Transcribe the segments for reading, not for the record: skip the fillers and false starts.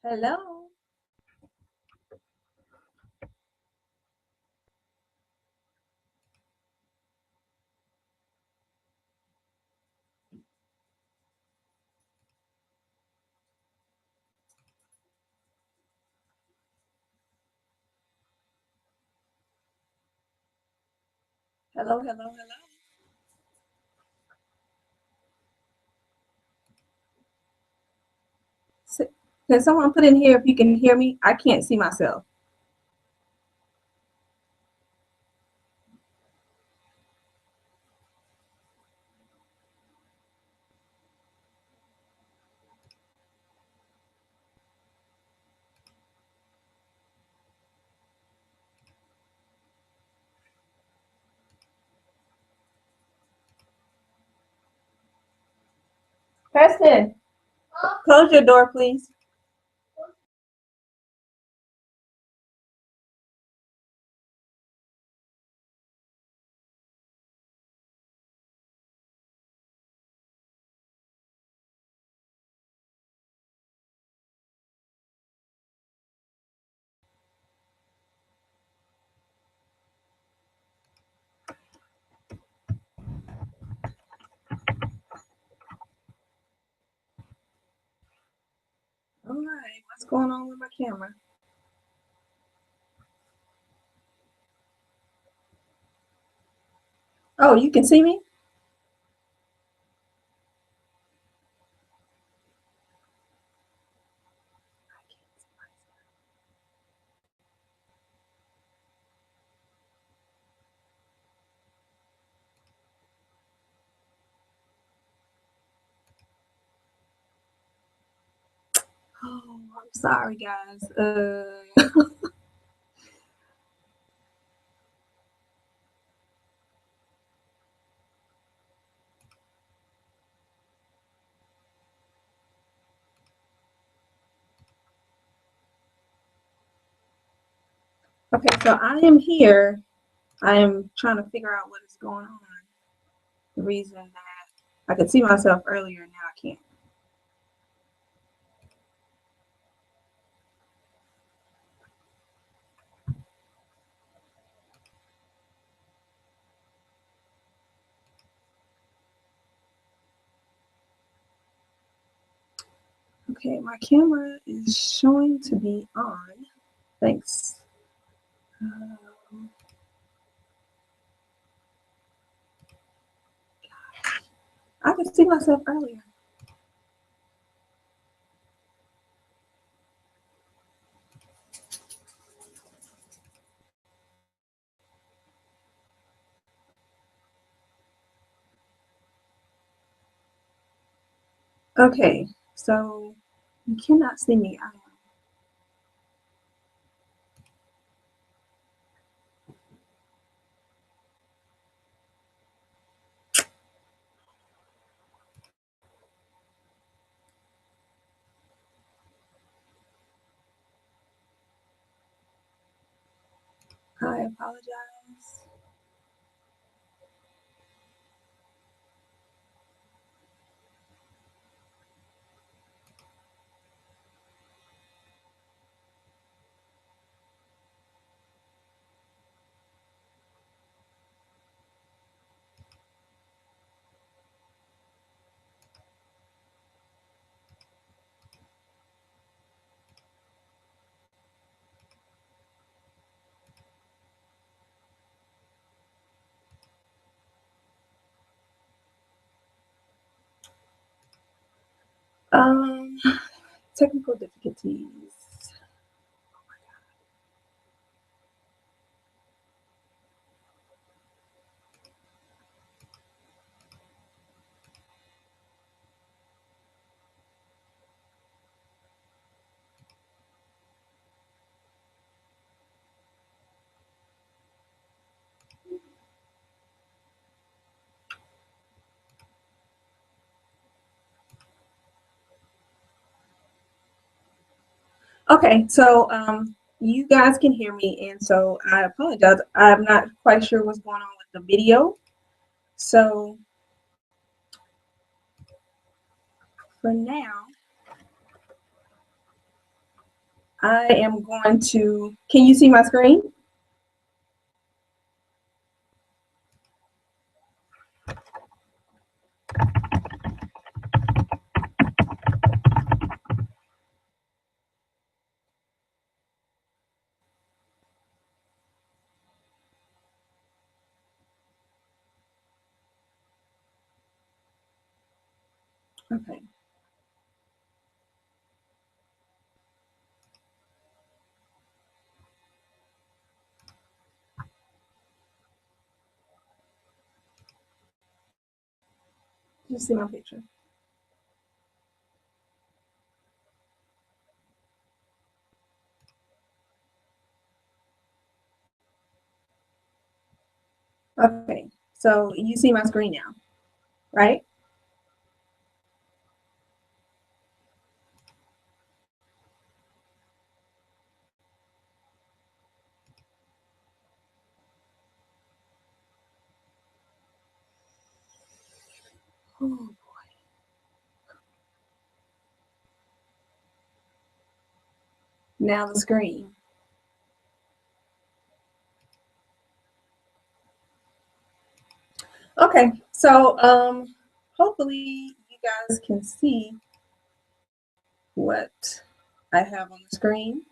Hello. Hello, hello, hello. S- Can someone put in here if you can hear me? I can't see myself. Preston, close your door, please. All right, what's going on with my camera? Oh, you can see me? Oh, I'm sorry, guys. Okay, so I am here. I am trying to figure out what is going on. The reason that I could see myself earlier, now I can't. Okay, my camera is showing to be on. Thanks. Um, I could see myself earlier. Okay, so you cannot see me. I apologize. Um, Technical difficulties. Okay, so you guys can hear me, and so I apologize. I'm not quite sure what's going on with the video. So for now, I am going to, can you see my screen? Okay. You see my picture. Okay. So you see my screen now, right? Oh, now the screen. Okay. So hopefully you guys can see what I have on the screen.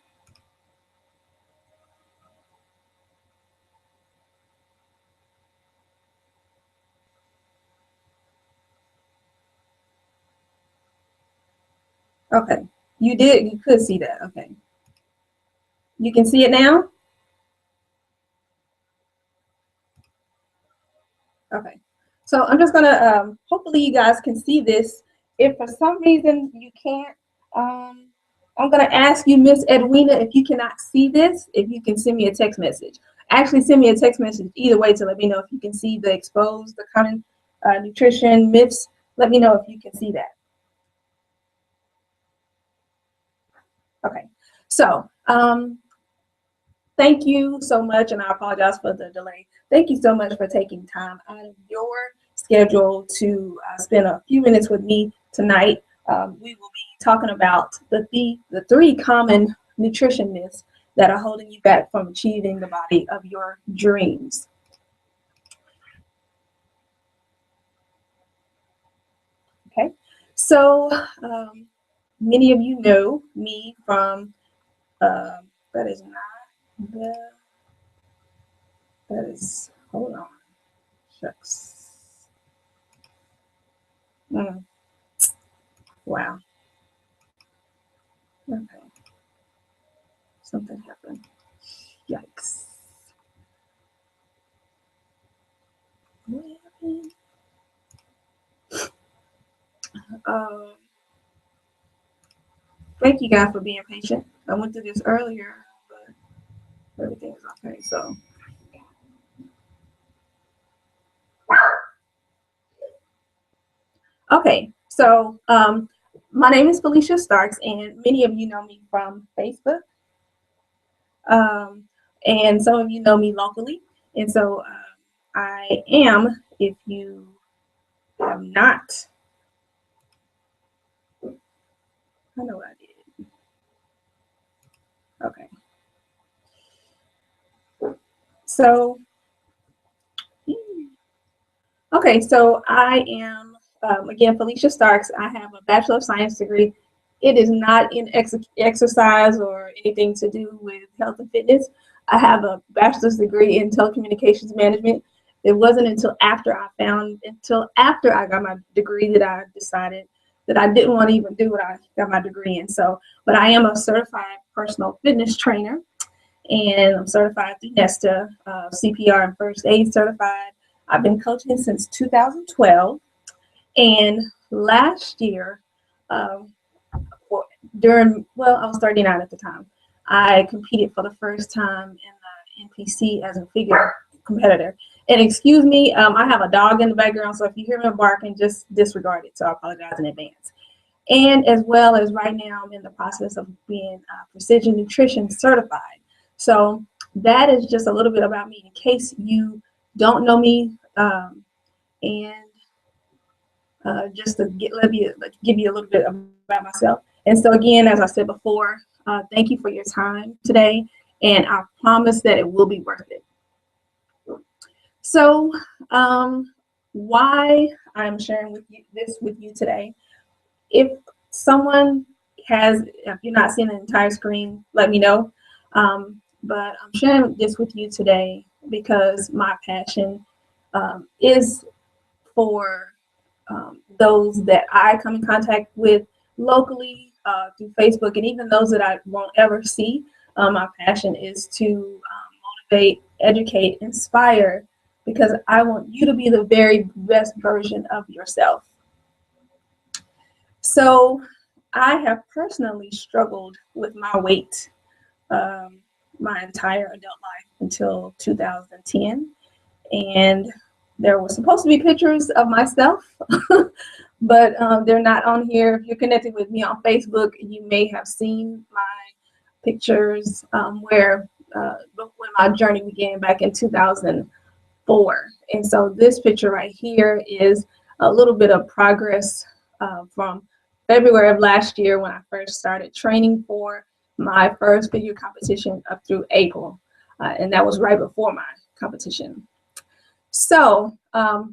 Okay. You could see that. Okay. You can see it now? Okay. So I'm just gonna, hopefully you guys can see this. If for some reason you can't, I'm gonna ask you, Miss Edwina, if you cannot see this, if you can send me a text message. Actually, send me a text message either way to let me know if you can see the exposed, the common nutrition myths. Let me know if you can see that. Okay. So, thank you so much, and I apologize for the delay. Thank you so much for taking time out of your schedule to spend a few minutes with me tonight. We will be talking about the three common nutrition myths that are holding you back from achieving the body of your dreams. Okay, so many of you know me from that is not the that is hold on shucks. Mm, wow. Okay, something happened. Yikes. What happened? Um, Thank you guys for being patient. I went through this earlier, but everything is okay. So, okay. So, my name is Felicia Starks, and many of you know me from Facebook, um, and some of you know me locally. And so, I am, if you have not, I know what I did. Okay. So, okay, so I am, again, Felicia Starks. I have a Bachelor of Science degree. It is not in exercise or anything to do with health and fitness. I have a bachelor's degree in telecommunications management. It wasn't until after I got my degree that I decided that I didn't want to even do what I got my degree in. So, but I am a certified personal fitness trainer, and I'm certified through Nesta, CPR and first aid certified. I've been coaching since 2012, and last year, um, I was 39 at the time. I competed for the first time in the NPC as a figure competitor. And excuse me, I have a dog in the background, so if you hear me barking, just disregard it. So I apologize in advance. And as well as right now, I'm in the process of being precision nutrition certified. So that is just a little bit about me in case you don't know me, and just to give you a little bit about myself. And so again, as I said before, Thank you for your time today, and I promise that it will be worth it. So, why I'm sharing this with you today? If someone if you're not seeing the entire screen, let me know. But I'm sharing this with you today because my passion is for those that I come in contact with locally through Facebook, and even those that I won't ever see. My passion is to motivate, educate, inspire, because I want you to be the very best version of yourself. So I have personally struggled with my weight my entire adult life until 2010. And there were supposed to be pictures of myself, but they're not on here. If you're connected with me on Facebook, you may have seen my pictures when my journey began back in 2004. And so this picture right here is a little bit of progress from February of last year when I first started training for my first figure competition up through April. And that was right before my competition. So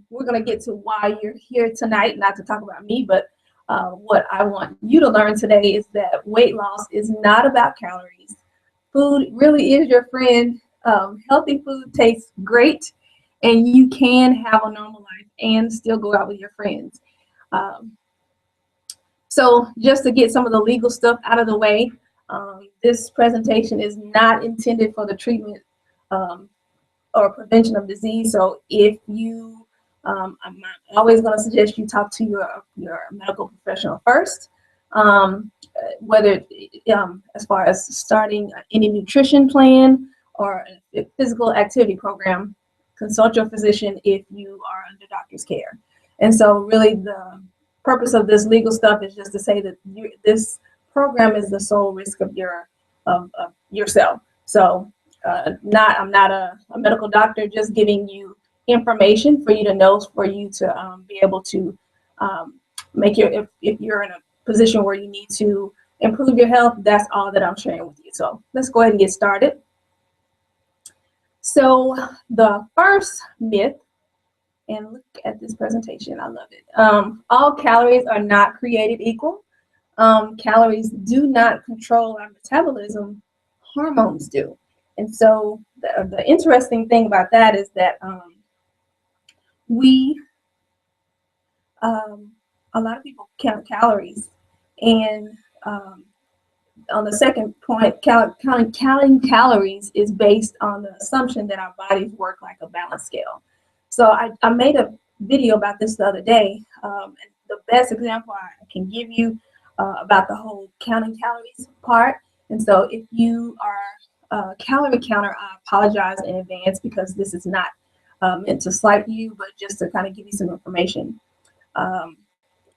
we're going to get to why you're here tonight, not to talk about me, but what I want you to learn today is that weight loss is not about calories. Food really is your friend. Healthy food tastes great, and you can have a normal life and still go out with your friends. So just to get some of the legal stuff out of the way, this presentation is not intended for the treatment or prevention of disease. So if you, I'm always going to suggest you talk to your medical professional first, whether as far as starting any nutrition plan or a physical activity program. Consult your physician if you are under doctor's care. And so really the purpose of this legal stuff is just to say that this program is the sole risk of yourself. So I'm not a medical doctor, just giving you information for you to know, for you to be able to make if you're in a position where you need to improve your health, that's all that I'm sharing with you. So let's go ahead and get started. So the first myth, and look at this presentation, I love it. All calories are not created equal. Calories do not control our metabolism, hormones do. And so the interesting thing about that is that a lot of people count calories, and on the second point, counting calories is based on the assumption that our bodies work like a balance scale. So I made a video about this the other day, and the best example I can give you about the whole counting calories part. And so if you are a calorie counter, I apologize in advance because this is not meant to slight you, but just to kind of give you some information.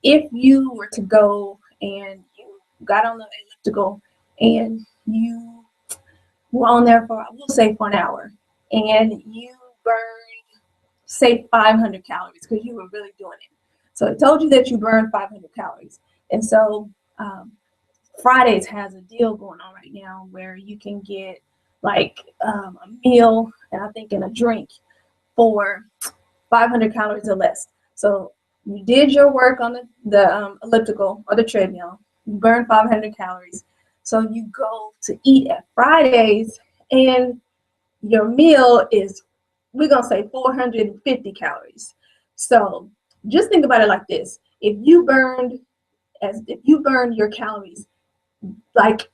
If you were to go and you got on the elliptical and you were on there for, we'll say, for an hour, and you burned, say, 500 calories because you were really doing it. So it told you that you burned 500 calories. And so Fridays has a deal going on right now where you can get like a meal and I think and a drink for 500 calories or less. So you did your work on the elliptical or the treadmill, you burned 500 calories. So you go to eat at Fridays and your meal is, we're going to say 450 calories. So just think about it like this. If you burned your calories like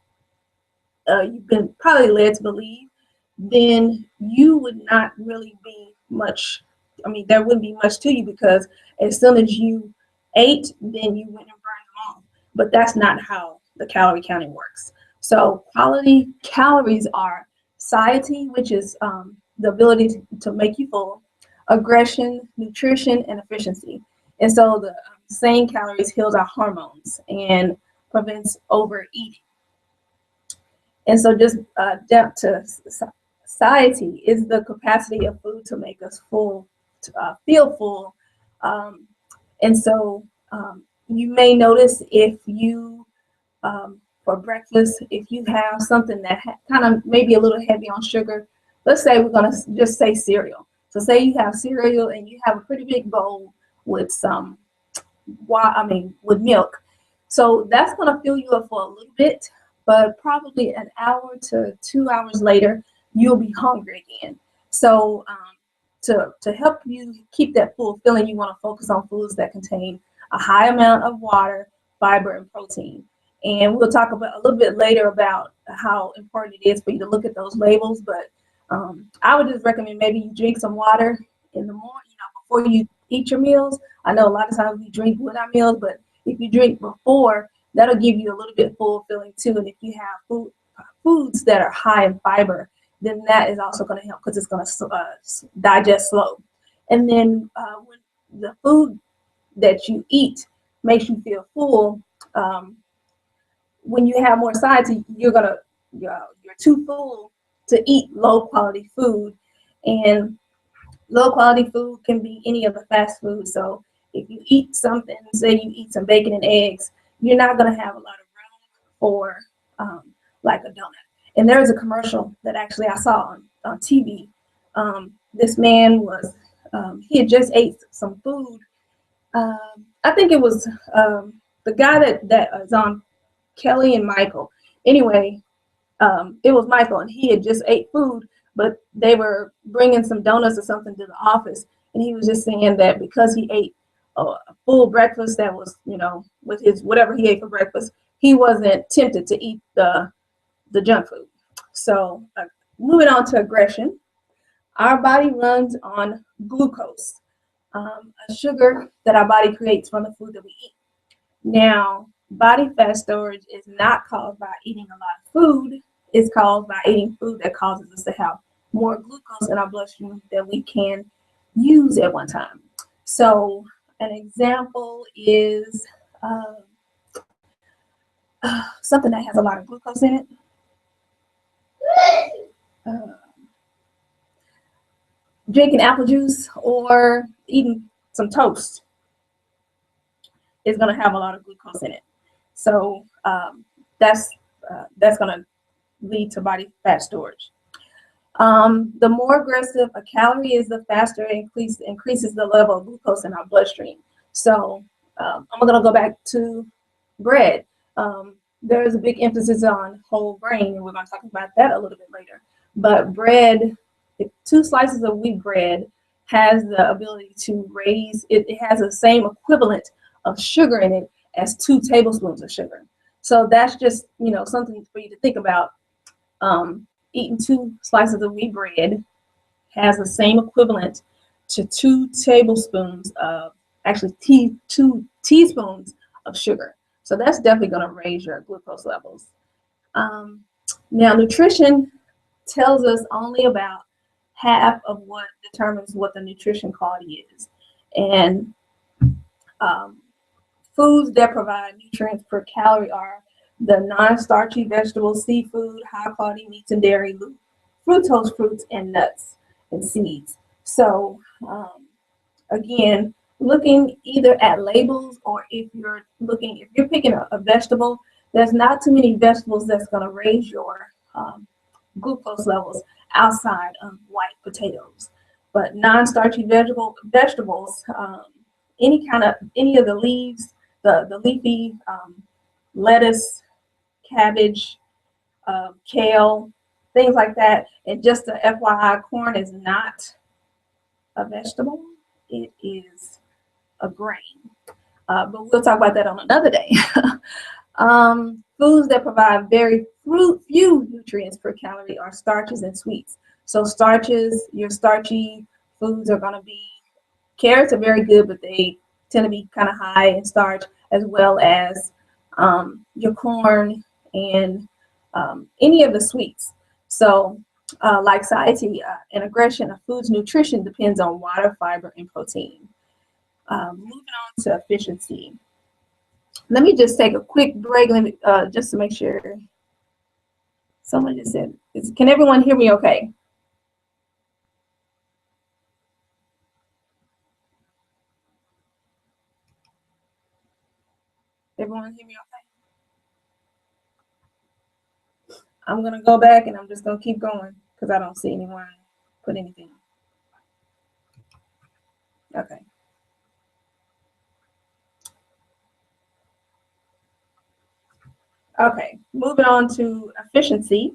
you've been probably led to believe, then you would not really be much. I mean, there wouldn't be much to you because as soon as you ate, then you went and burned them off. But that's not how the calorie counting works. So quality calories are satiety, which is the ability to make you full, aggression, nutrition, and efficiency. And so the same calories heals our hormones and prevents overeating. And so just depth to satiety is the capacity of food to make us full, to feel full. And so you may notice if you for breakfast, if you have something that kind of maybe a little heavy on sugar, let's say we're going to just say cereal. So say you have cereal and you have a pretty big bowl with some, with milk. So that's going to fill you up for a little bit, but probably an hour to 2 hours later, you'll be hungry again. So to help you keep that full feeling, you want to focus on foods that contain a high amount of water, fiber, and protein. And we'll talk about a little bit later about how important it is for you to look at those labels. But I would just recommend maybe you drink some water in the morning, before you eat your meals. I know a lot of times we drink with our meals, but if you drink before, that'll give you a little bit full feeling too. And if you have foods that are high in fiber, then that is also going to help because it's going to digest slow. And then when the food that you eat makes you feel full, when you have more sides, you're too full to eat low quality food. And low quality food can be any of the fast food. So if you eat something, say you eat some bacon and eggs, you're not going to have a lot of room for like a donut. And there was a commercial that actually I saw on TV. This man he had just ate some food. I think it was the guy that is on Kelly and Michael. Anyway, it was Michael, and he had just ate food, but they were bringing some donuts or something to the office, and he was just saying that because he ate a full breakfast that was, with his whatever he ate for breakfast, he wasn't tempted to eat the junk food. So moving on to aggression, our body runs on glucose, a sugar that our body creates from the food that we eat. Now, body fat storage is not caused by eating a lot of food. It's caused by eating food that causes us to have more glucose in our bloodstream than we can use at one time. So an example is something that has a lot of glucose in it. Drinking apple juice or eating some toast is going to have a lot of glucose in it. So that's going to lead to body fat storage. The more aggressive a calorie is, the faster it increases the level of glucose in our bloodstream. So I'm going to go back to bread. There is a big emphasis on whole grain, and we're going to talk about that a little bit later. But bread, 2 slices of wheat bread has the ability to raise, it has the same equivalent of sugar in it as 2 tablespoons of sugar. So that's just, something for you to think about. Eating 2 slices of wheat bread has the same equivalent to 2 tablespoons of, actually 2 teaspoons of sugar. So that's definitely going to raise your glucose levels. Now, nutrition tells us only about half of what determines what the nutrition quality is. And foods that provide nutrients per calorie are the non-starchy vegetables, seafood, high-quality meats and dairy, fructose fruits, and nuts and seeds. So again, looking either at labels or if you're picking a vegetable, there's not too many vegetables that's going to raise your glucose levels outside of white potatoes. But non-starchy vegetables, any of the leaves, the leafy lettuce, cabbage, kale, things like that. And just a FYI, corn is not a vegetable. It is a grain. But we'll talk about that on another day. Foods that provide very few nutrients per calorie are starches and sweets. So starches, your starchy foods are going to be, carrots are very good, but they tend to be kind of high in starch, as well as your corn and any of the sweets. So like satiety and aggression, a food's nutrition depends on water, fiber, and protein. Moving on to efficiency. Let me just take a quick break, just to make sure. Someone just said, can everyone hear me okay? Everyone hear me okay? I'm gonna go back and I'm just gonna keep going because I don't see anyone put anything. Okay. Okay. Moving on to efficiency.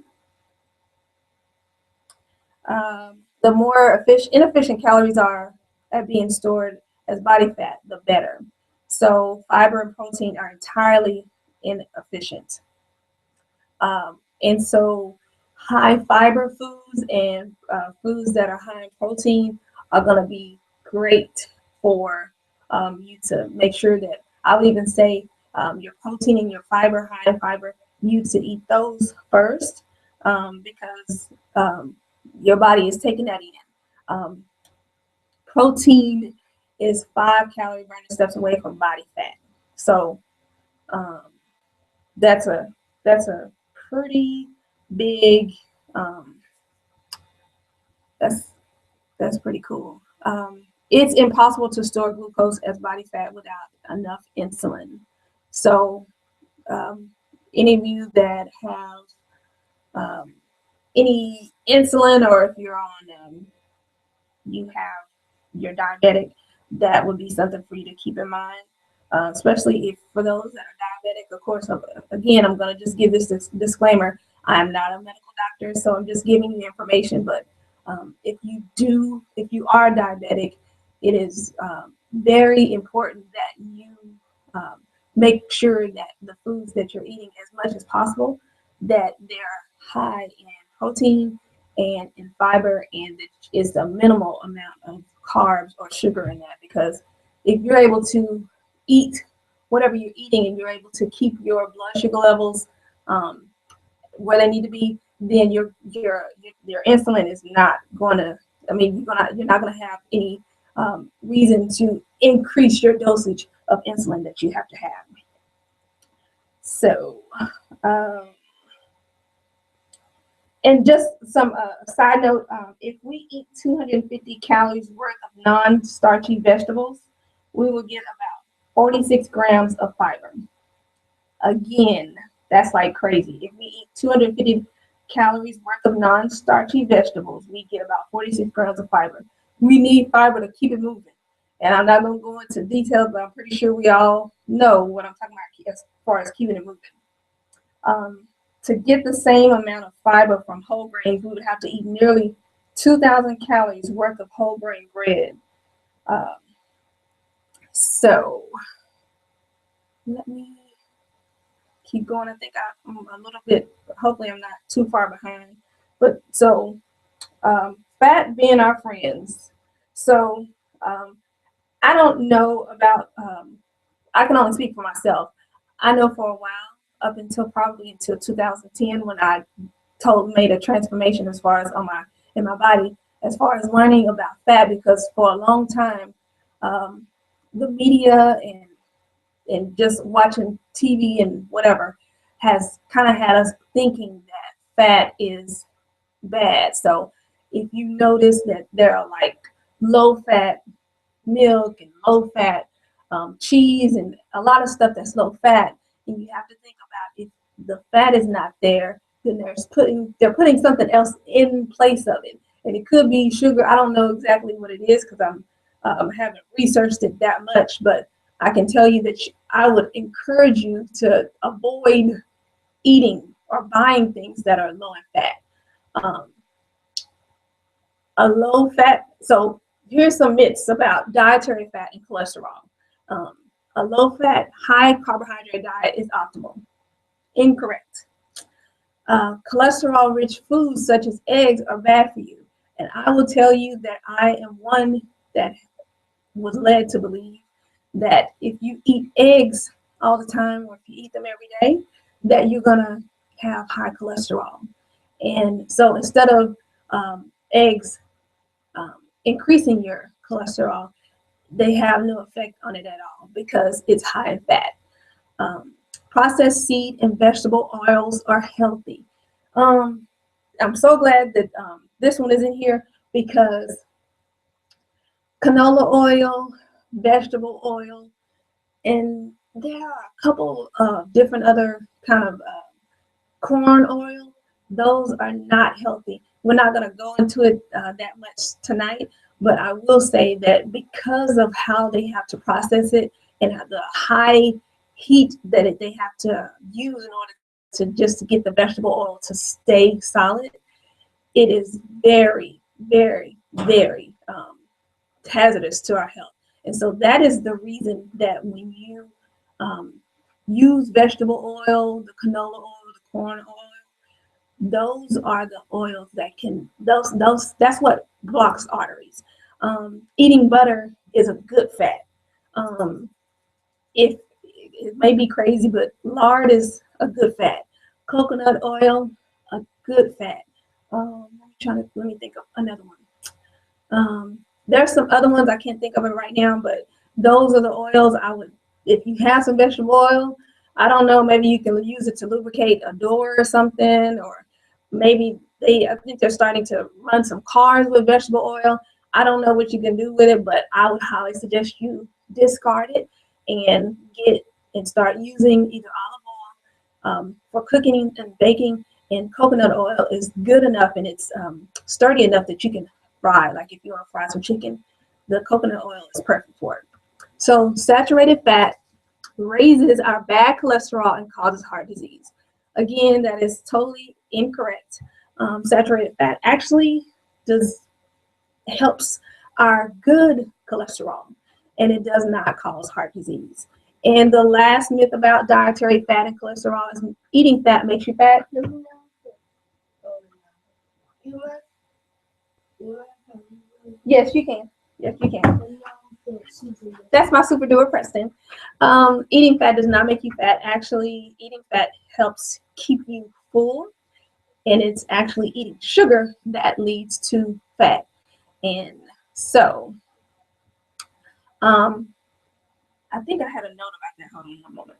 The more inefficient calories are at being stored as body fat, the better. So fiber and protein are entirely inefficient. And so high fiber foods and foods that are high in protein are going to be great for you to make sure that I would even say your protein and your fiber, high in fiber, you to eat those first because your body is taking that in. Um, Protein is 5 calorie burning steps away from body fat. So um, that's a that's a pretty big um, that's that's pretty cool. It's impossible to store glucose as body fat without enough insulin. So um, any of you that have um, any insulin, or if you're on you have you're diabetic, that would be something for you to keep in mind. Especially if for those that are diabetic, of course, again, I'm going to just give this disclaimer. I am not a medical doctor, so I'm just giving you information. But if you are diabetic, it is very important that you um, make sure that the foods that you're eating as much as possible, that they're high in protein and in fiber, and it is a minimal amount of carbs or sugar in that. Because if you're able to eat whatever you're eating and you're able to keep your blood sugar levels where they need to be, then your insulin is not going to. I mean, you're not going to have any reason to increase your dosage of insulin that you have to have. So. Um, And just some side note, if we eat 250 calories worth of non-starchy vegetables, we will get about 46 grams of fiber. Again, that's like crazy. If we eat 250 calories worth of non-starchy vegetables, we get about 46 grams of fiber. We need fiber to keep it moving. And I'm not going to go into details, but I'm pretty sure we all know what I'm talking about as far as keeping it moving. To get the same amount of fiber from whole grains, we would have to eat nearly 2,000 calories worth of whole grain bread. Um, so let me keep going. I think I'm a little bit, hopefully I'm not too far behind. But so fat being our friends. So um, I don't know about, I can only speak for myself. I know for a while, up until probably until 2010, when I made a transformation as far as in my body, as far as learning about fat, because for a long time, the media and just watching TV and whatever has kind of had us thinking that fat is bad. So if you notice that there are like low fat milk and low fat cheese and a lot of stuff that's low fat, and you have to think about if the fat is not there, then they're putting something else in place of it, and it could be sugar. I don't know exactly what it is because I haven't researched it that much, but I can tell you that I would encourage you to avoid eating or buying things that are low in fat. Um, a low fat, so here's some myths about dietary fat and cholesterol. Um, a low fat, high carbohydrate diet is optimal. Incorrect. Cholesterol rich foods such as eggs are bad for you. And I will tell you that I am one that was led to believe that if you eat eggs all the time, or if you eat them every day, that you're going to have high cholesterol. And so instead of eggs increasing your cholesterol, they have no effect on it at all because it's high in fat. Um, Processed seed and vegetable oils are healthy. I'm so glad that this one is in here because canola oil, vegetable oil, and there are a couple of different other kind of corn oil. Those are not healthy. We're not going to go into it that much tonight, but I will say that because of how they have to process it and the high heat that they have to use in order to just to get the vegetable oil to stay solid, it is very, very, very hazardous to our health. And so that is the reason that when you um, use vegetable oil, the canola oil, the corn oil, those are the oils that can those that's what blocks arteries. Eating butter is a good fat. Um, if it may be crazy, but lard is a good fat. Coconut oil, a good fat. Let me think of another one. There's some other ones I can't think of it right now, but those are the oils I would. If you have some vegetable oil, I don't know, maybe you can use it to lubricate a door or something, or maybe I think they're starting to run some cars with vegetable oil. I don't know what you can do with it, but I would highly suggest you discard it and start using either olive oil for cooking and baking, and coconut oil is good enough and it's sturdy enough that you can fry. Like if you want to fry some chicken, the coconut oil is perfect for it. So saturated fat raises our bad cholesterol and causes heart disease. Again, that is totally incorrect. Saturated fat actually helps our good cholesterol, and it does not cause heart disease. And the last myth about dietary fat and cholesterol is eating fat makes you fat. Yes, you can. Yes, you can. That's my super duper Preston. Eating fat does not make you fat. Actually, eating fat helps keep you full, and it's actually eating sugar that leads to fat. And so, um, I think I had a note about that. Hold on one moment.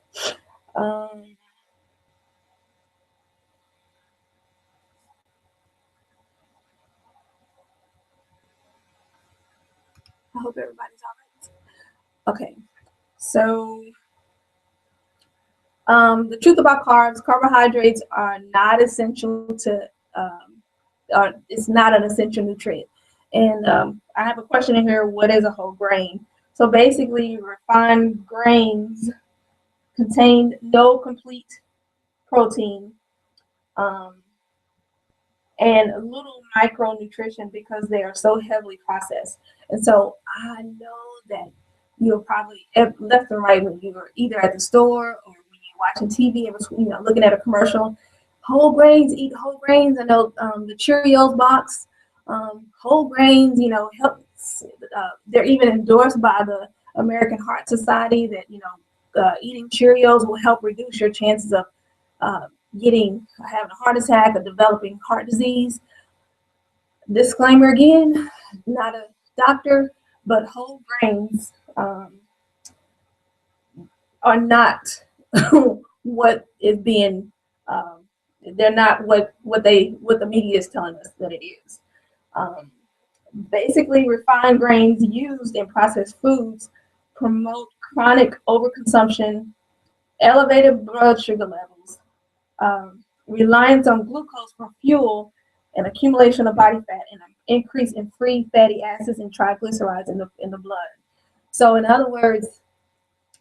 I hope everybody's all right. Okay, so the truth about carbs: carbohydrates are not essential to. It's not an essential nutrient. And I have a question in here. What is a whole grain? So basically, refined grains contain no complete protein um, and little micronutrition because they are so heavily processed. And so I know that you're probably left and right when you're either at the store or when you're watching TV and looking at a commercial. Whole grains, eat whole grains. I know the Cheerios box, whole grains, help. They're even endorsed by the American Heart Society that eating Cheerios will help reduce your chances of having a heart attack or developing heart disease. Disclaimer again, not a doctor, but whole grains are not what is being. They're not what the media is telling us that it is. Um, Basically, refined grains used in processed foods promote chronic overconsumption, elevated blood sugar levels, reliance on glucose for fuel, and accumulation of body fat, and an increase in free fatty acids and triglycerides in the blood. So, in other words,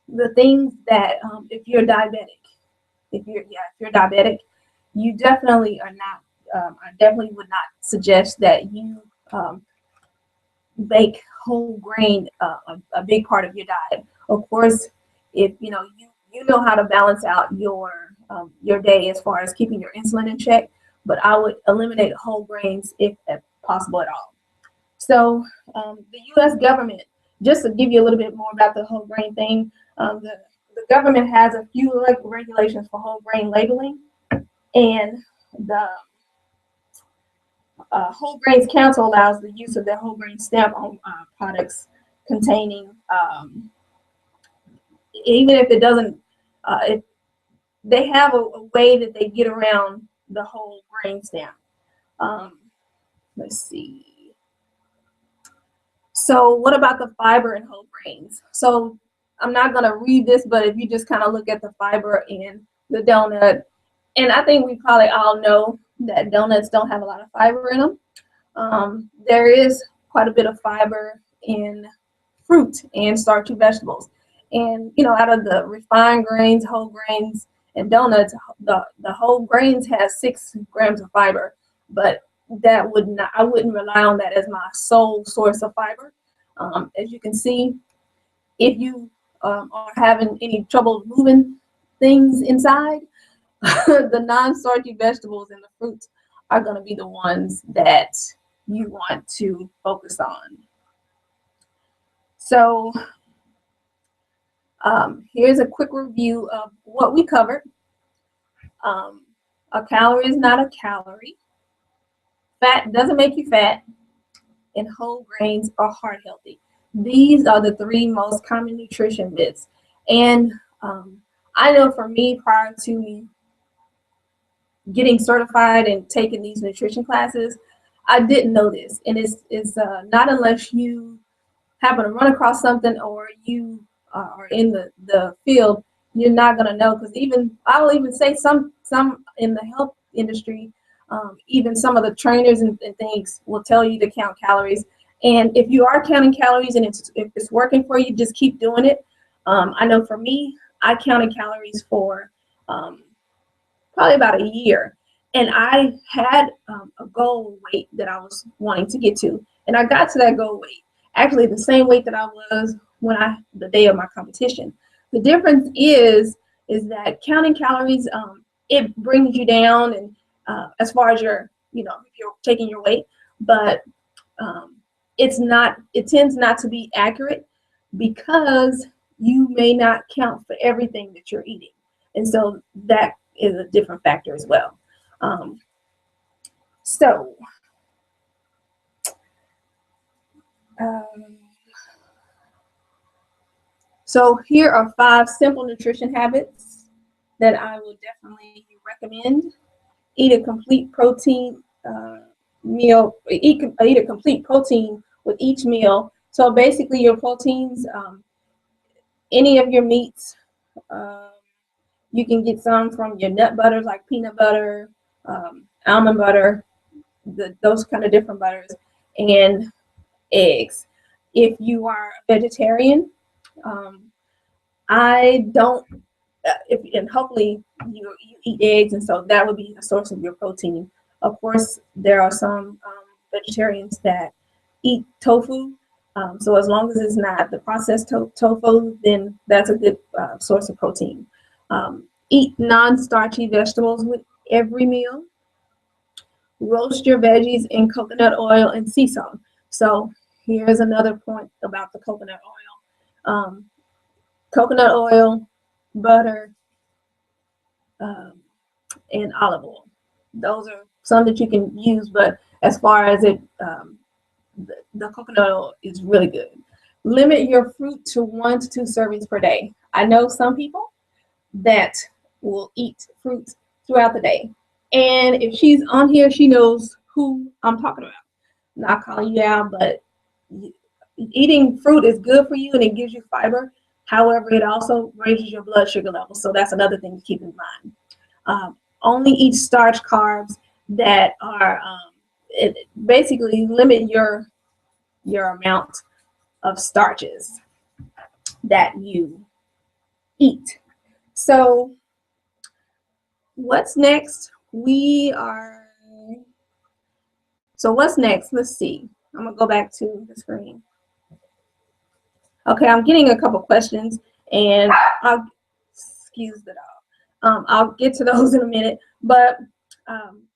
the things that if you're diabetic, you definitely are not. I definitely would not suggest that you make whole grain a big part of your diet. Of course, if you know how to balance out your day as far as keeping your insulin in check, but I would eliminate whole grains if possible at all. So the U.S. government, just to give you a little bit more about the whole grain thing, the government has a few regulations for whole grain labeling, and the Whole Grains Council allows the use of their whole grain stamp on products containing, even if it doesn't, if they have a way that they get around the whole grain stamp. Um, let's see. So what about the fiber in whole grains? So I'm not going to read this, but if you just kind of look at the fiber in the donut, and I think we probably all know that donuts don't have a lot of fiber in them. There is quite a bit of fiber in fruit and starchy vegetables. And out of the refined grains, whole grains, and donuts, the whole grains has 6 grams of fiber. But that would not I wouldn't rely on that as my sole source of fiber. As you can see, if you are having any trouble moving things inside, the non-starchy vegetables and the fruits are going to be the ones that you want to focus on. So here's a quick review of what we covered. A calorie is not a calorie. Fat doesn't make you fat, and whole grains are heart healthy. These are the 3 most common nutrition myths. And I know for me, prior to me getting certified and taking these nutrition classes, I didn't know this. And it's not unless you happen to run across something or you are in the field, you're not going to know. Because I'll even say some in the health industry, even some of the trainers and things will tell you to count calories. And if you are counting calories and if it's working for you, just keep doing it. I know for me, I counted calories for probably about a year. And I had a goal weight that I was wanting to get to. And I got to that goal weight, actually the same weight that I was the day of my competition. The difference is that counting calories, it brings you down and as far as if you're taking your weight, but it tends not to be accurate because you may not count for everything that you're eating. And so that is a different factor as well. So here are 5 simple nutrition habits that I would definitely recommend. Eat a complete protein meal. Eat a complete protein with each meal. So basically, your proteins, any of your meats. You can get some from your nut butters like peanut butter, almond butter, those kind of different butters, and eggs. If you are a vegetarian, I don't. And hopefully you eat eggs, and so that would be a source of your protein. Of course, there are some vegetarians that eat tofu. So as long as it's not the processed tofu, then that's a good source of protein. Eat non-starchy vegetables with every meal. Roast your veggies in coconut oil and sea salt. So here's another point about the coconut oil. Coconut oil, butter, and olive oil. Those are some that you can use, but as far as the coconut oil is really good. Limit your fruit to 1 to 2 servings per day. I know some people that will eat fruit throughout the day. And if she's on here, she knows who I'm talking about. I'm not calling you out, but eating fruit is good for you and it gives you fiber. However, it also raises your blood sugar levels. So that's another thing to keep in mind. Only eat starch carbs that are basically limit your amount of starches that you eat. So what's next? So what's next? Let's see. I'm gonna go back to the screen. Okay, I'm getting a couple questions, and excuse the dog. I'll get to those in a minute, but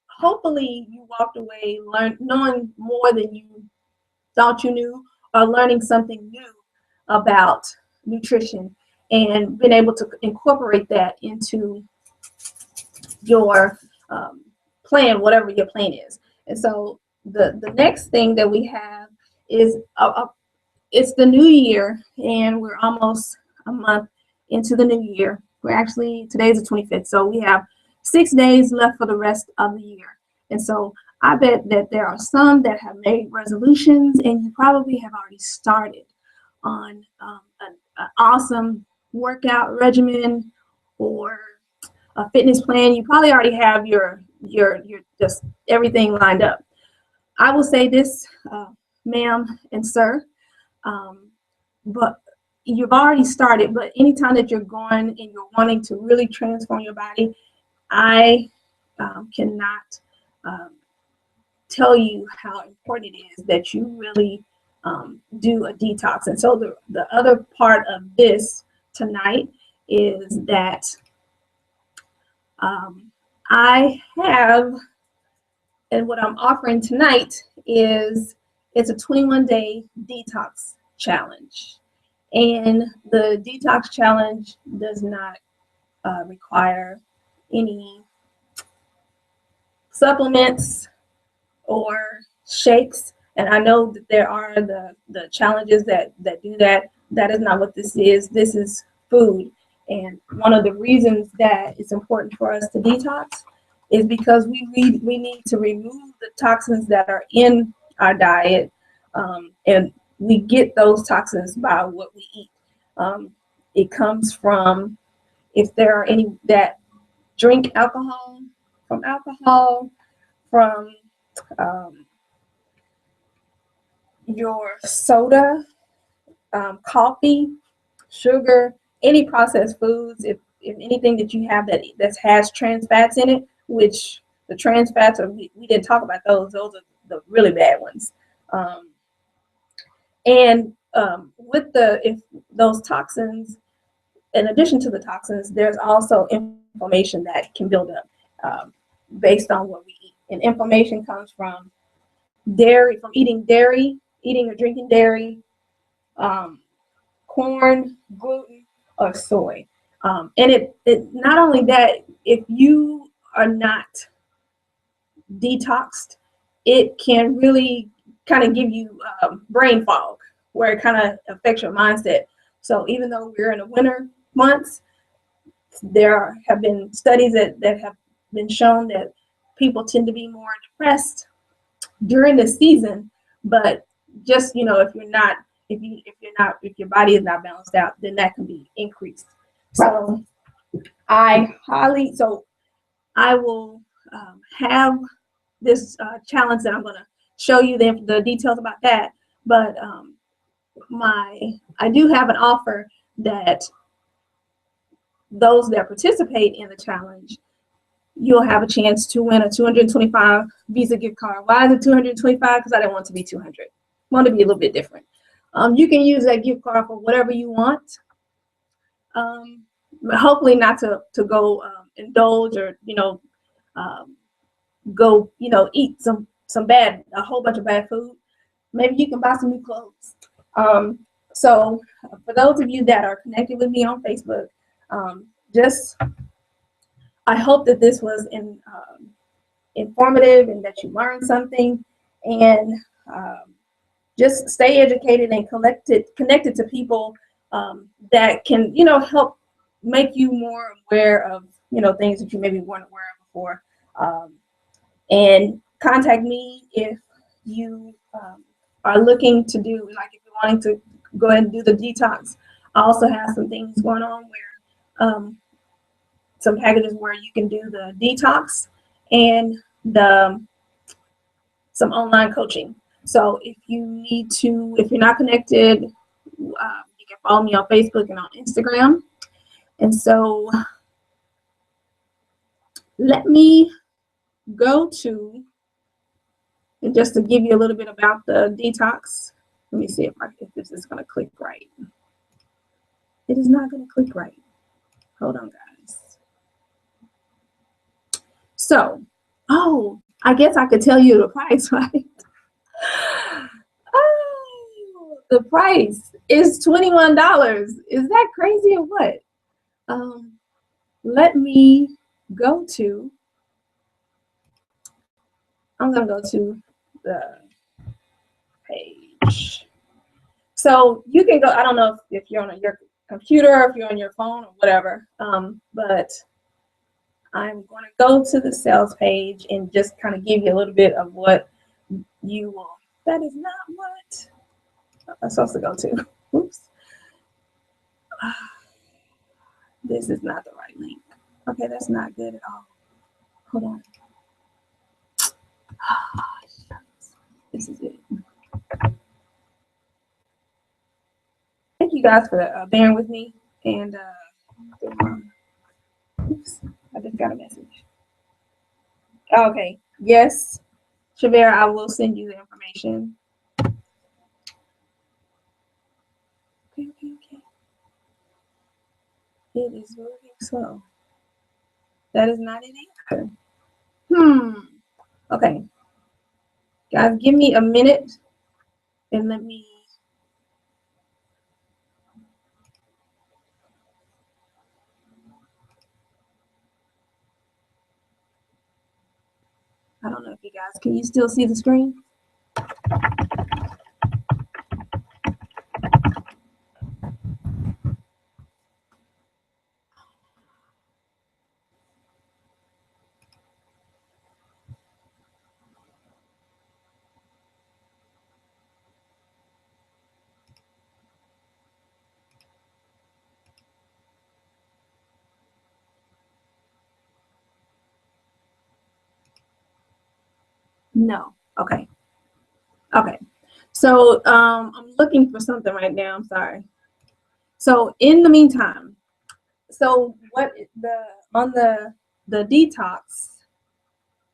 hopefully you walked away knowing more than you thought you knew, or learning something new about nutrition and being able to incorporate that into your plan, whatever your plan is. And so the next thing that we have is it's the new year, and we're almost a month into the new year. Today's the 25th, so we have 6 days left for the rest of the year. And so I bet that there are some that have made resolutions, and you probably have already started on an awesome workout regimen or a fitness plan. You probably already have your you're just everything lined up. I will say this, ma'am and sir, but you've already started. But anytime that you're going and you're wanting to really transform your body, I cannot tell you how important it is that you really do a detox. And so the other part of this tonight is that I have, and what I'm offering tonight is it's a 21-day detox challenge. And the detox challenge does not require any supplements or shakes. And I know that there are the challenges that do that. That is not what this is. This is food. And one of the reasons that it's important for us to detox is because we need to remove the toxins that are in our diet. And we get those toxins by what we eat. It comes from, if there are any that drink alcohol, from your soda, coffee, sugar, any processed foods, if anything that you have that has trans fats in it, which the trans fats are, we didn't talk about those are the really bad ones. And with if those toxins, in addition to the toxins, there's also inflammation that can build up based on what we eat. And inflammation comes from dairy, from eating or drinking dairy, corn, gluten, or soy. And it not only that, if you are not detoxed, it can really kind of give you brain fog, where it kind of affects your mindset. So even though we're in the winter months, there have been studies that have been shown that people tend to be more depressed during the season. But just, if your body is not balanced out, then that can be increased. So I will have this challenge that I'm going to show you the details about that. But I do have an offer that those that participate in the challenge, you'll have a chance to win a $225 Visa gift card. Why is it $225? Because I didn't want it to be $200. I want it to be a little bit different. You can use that gift card for whatever you want. Hopefully not to go indulge or go eat a whole bunch of bad food. Maybe you can buy some new clothes. So for those of you that are connected with me on Facebook, I hope that this was informative and that you learned something, and just stay educated and connected to people that can help make you more aware of things that you maybe weren't aware of before. And contact me if you are looking to do, like, if you're wanting to go ahead and do the detox. I also have some things going on where some packages where you can do the detox and some online coaching. So if you're not connected, you can follow me on Facebook and on Instagram. And so let me go to, and just to give you a little bit about the detox. Let me see if this is going to click right. It is not going to click right. Hold on, guys. So, I guess I could tell you the price, right? Oh, the price is $21. Is that crazy or what? Let me go to, I'm going to go to the page. So you can go, I don't know if you're on your computer, or if you're on your phone or whatever, but I'm going to go to the sales page and just kind of give you a little bit of what you will. That is not what I'm supposed to go to. Oops. This is not the right link. Okay, that's not good at all. Hold on. This is it. Thank you guys for bearing with me. And oops, I just got a message. Okay. Yes, Shavera, I will send you the information. Okay. It is moving slow. That is not it either. Okay. Guys, give me a minute and let me. I don't know if you guys, can you still see the screen? No. Okay. So I'm looking for something right now. I'm sorry. So in the meantime, so what on the detox,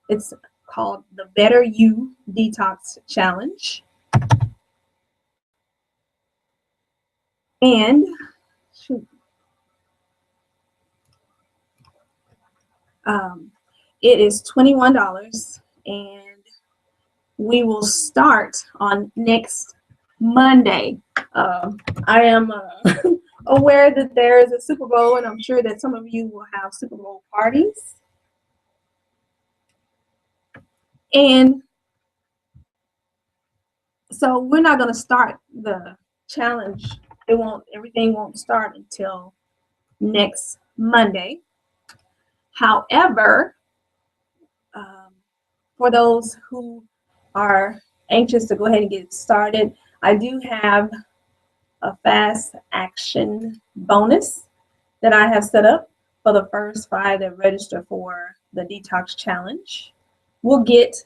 it's called the Better You Detox Challenge. And shoot, it is $21, and we will start on next Monday. I am aware that there is a Super Bowl, and I'm sure that some of you will have Super Bowl parties. And so we're not going to start the challenge. Everything won't start until next Monday. However, for those who are anxious to go ahead and get started, I do have a fast action bonus that I have set up for the first 5 that register for the detox challenge. We'll get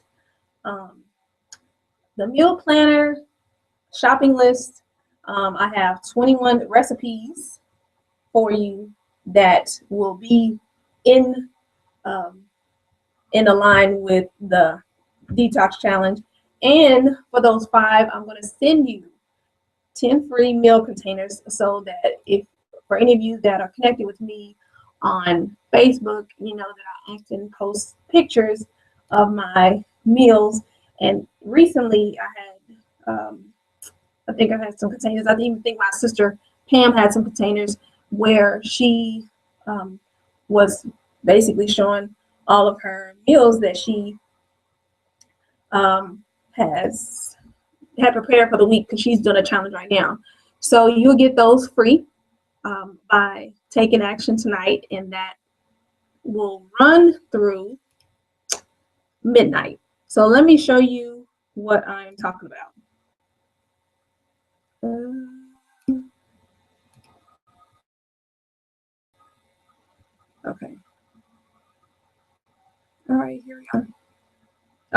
the meal planner, shopping list. I have 21 recipes for you that will be in line with the detox challenge. And for those 5, I'm going to send you 10 free meal containers, so that if for any of you that are connected with me on Facebook, you know that I often post pictures of my meals. And recently I think I had some containers. I even think my sister Pam had some containers where she was basically showing all of her meals that she has had prepared for the week, because she's doing a challenge right now. So you'll get those free by taking action tonight, and that will run through midnight. So let me show you what I'm talking about. Okay. All right, here we go.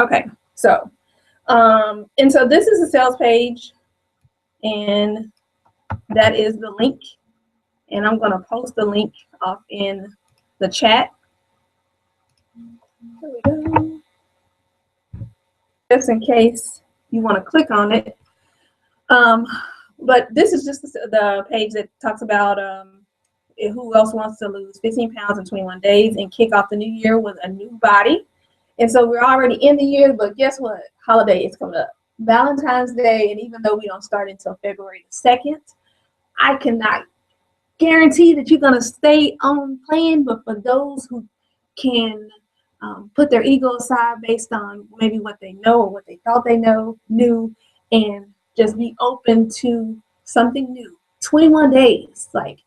Okay, so and so this is the sales page, and that is the link, and I'm going to post the link off in the chat. There we go. Just in case you want to click on it. But this is just the page that talks about who else wants to lose 15 pounds in 21 days and kick off the new year with a new body. And so we're already in the year, but guess what? Holiday is coming up. Valentine's Day, and even though we don't start until February the 2nd, I cannot guarantee that you're going to stay on plan, but for those who can put their ego aside based on maybe what they know or what they thought they knew, and just be open to something new. 21 days. Like,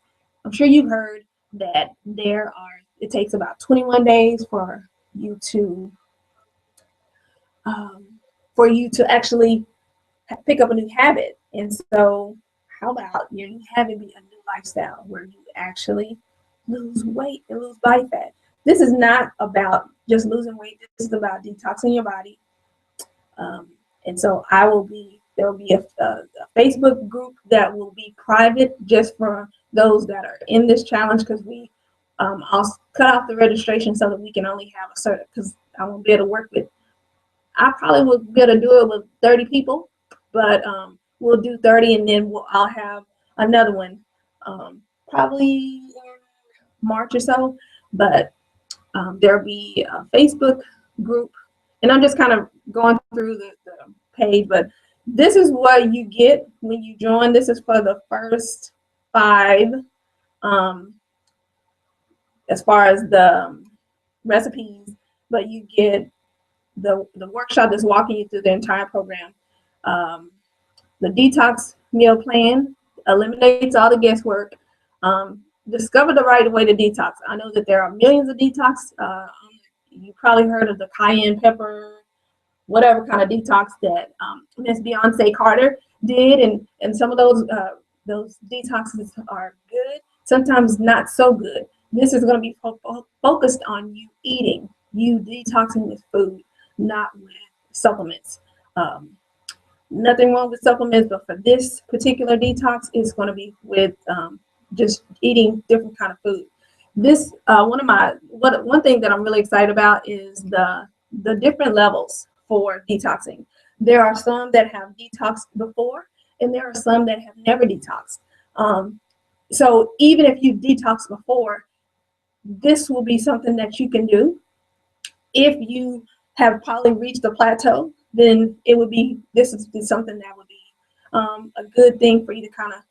I'm sure you've heard that it takes about 21 days for you to actually pick up a new habit. And so how about your new habit be a new lifestyle where you actually lose weight and lose body fat? This is not about just losing weight. This is about detoxing your body, And so there will be a Facebook group that will be private just for those that are in this challenge, because I'll cut off the registration so that we can only have a certain, because I won't be able to work with, I probably will be able to do it with 30 people, but we'll do 30, and then I'll have another one probably in March or so. But there'll be a Facebook group, and I'm just kind of going through the page, but this is what you get when you join. This is for the first 5, as far as the recipes, but you get the workshop that's walking you through the entire program. The detox meal plan eliminates all the guesswork. Discover the right way to detox. I know that there are millions of detox. You probably heard of the cayenne pepper, whatever kind of detox that Miss Beyonce Carter did, and some of those detoxes are good, sometimes not so good. This is going to be focused on you eating, you detoxing with food, not with supplements. Nothing wrong with supplements, but for this particular detox, it's going to be with just eating different kind of food. This one thing that I'm really excited about is the different levels for detoxing. There are some that have detoxed before, and there are some that have never detoxed. So even if you detoxed before, this will be something that you can do. If you have probably reached a plateau, then this is something that would be a good thing for you to kind of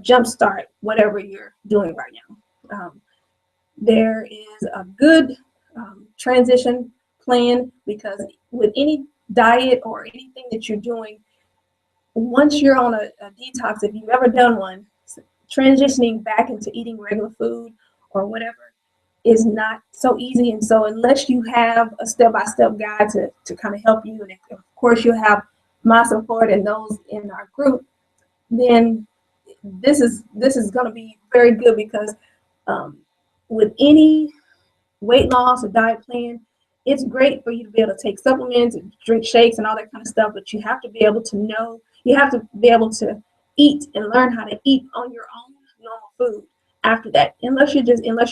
jumpstart whatever you're doing right now. There is a good transition plan, because with any diet or anything that you're doing, once you're on a detox, if you've ever done one, transitioning back into eating regular food or whatever is not so easy. And so unless you have a step-by-step guide to kind of help you, and of course you'll have my support and those in our group, then this is going to be very good, because with any weight loss or diet plan, it's great for you to be able to take supplements and drink shakes and all that kind of stuff, but you have to be able to eat and learn how to eat on your own normal food after that. Unless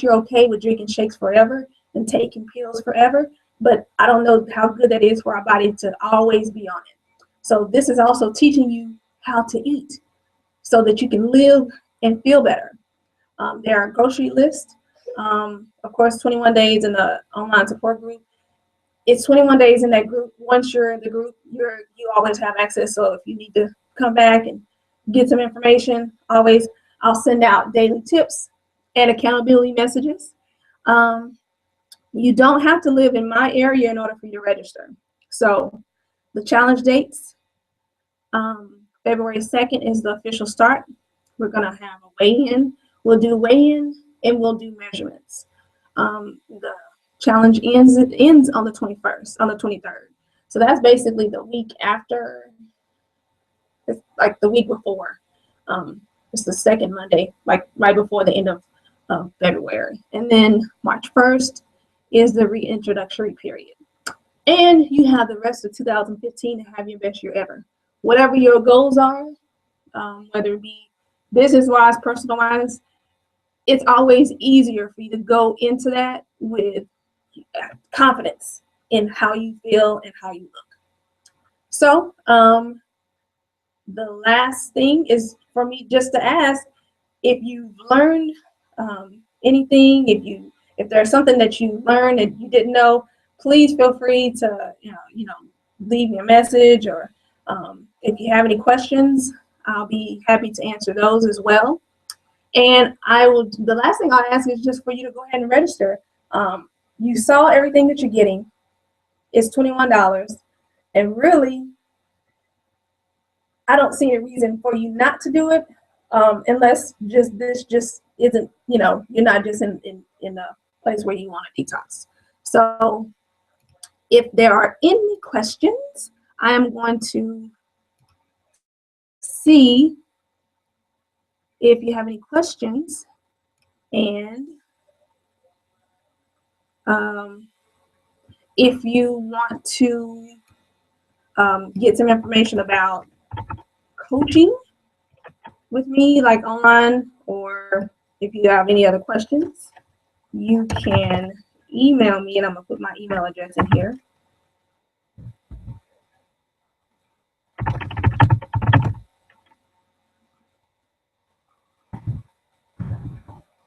you're okay with drinking shakes forever and taking pills forever, but I don't know how good that is for our body to always be on it. So this is also teaching you how to eat so that you can live and feel better. There are grocery lists. Of course, 21 days in the online support group. It's 21 days in that group. Once you're in the group, you always have access. So if you need to come back and get some information, I'll send out daily tips and accountability messages. You don't have to live in my area in order for you to register. So the challenge dates, February 2nd is the official start. We're going to have a weigh-in. We'll do weigh-in and we'll do measurements. The challenge ends on the 21st, on the 23rd. So that's basically the week after, it's like the week before. It's the second Monday, like right before the end of February. And then March 1st is the reintroductory period. And you have the rest of 2015 to have your best year ever. Whatever your goals are, whether it be business-wise, personal-wise, it's always easier for you to go into that with confidence in how you feel and how you look. So the last thing is for me just to ask, if you've learned anything, if there's something that you learned that you didn't know, please feel free to leave me a message, or if you have any questions, I'll be happy to answer those as well. And the last thing I'll ask is just for you to go ahead and register. You saw everything that you're getting. It's $21. And really, I don't see a reason for you not to do it, unless this isn't, you're not just in a place where you want to detox. So if there are any questions, I am going to see if you have any questions. And if you want to get some information about coaching with me, like online, or if you have any other questions, you can email me, and I'm going to put my email address in here.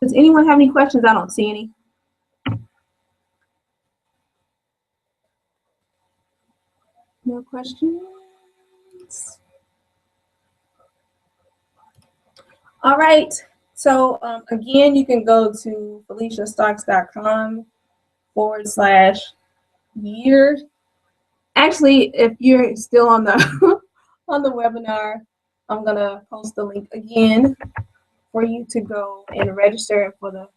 Does anyone have any questions? I don't see any. No questions? All right. So again, you can go to FeliciaStarks.com/year. Actually, if you're still on the on the webinar, I'm gonna post the link again for you to go and register. And for the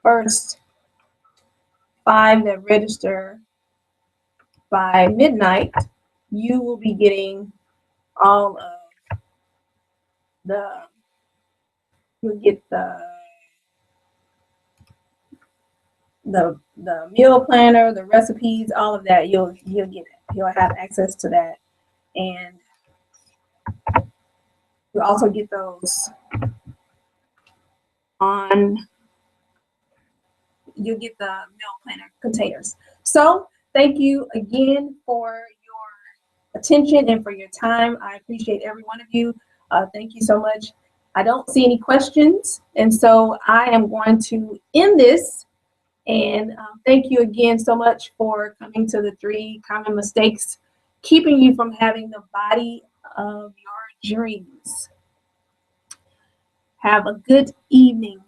first 5 that register by midnight, you will be getting all of the, you'll get the meal planner, the recipes, all of that. You'll have access to that, and you'll also get those on. You'll get the meal planner containers. So thank you again for your attention and for your time. I appreciate every one of you. Thank you so much. I don't see any questions, and so I am going to end this. And thank you again so much for coming to the 3 common mistakes keeping you from having the body of your dreams. Have a good evening.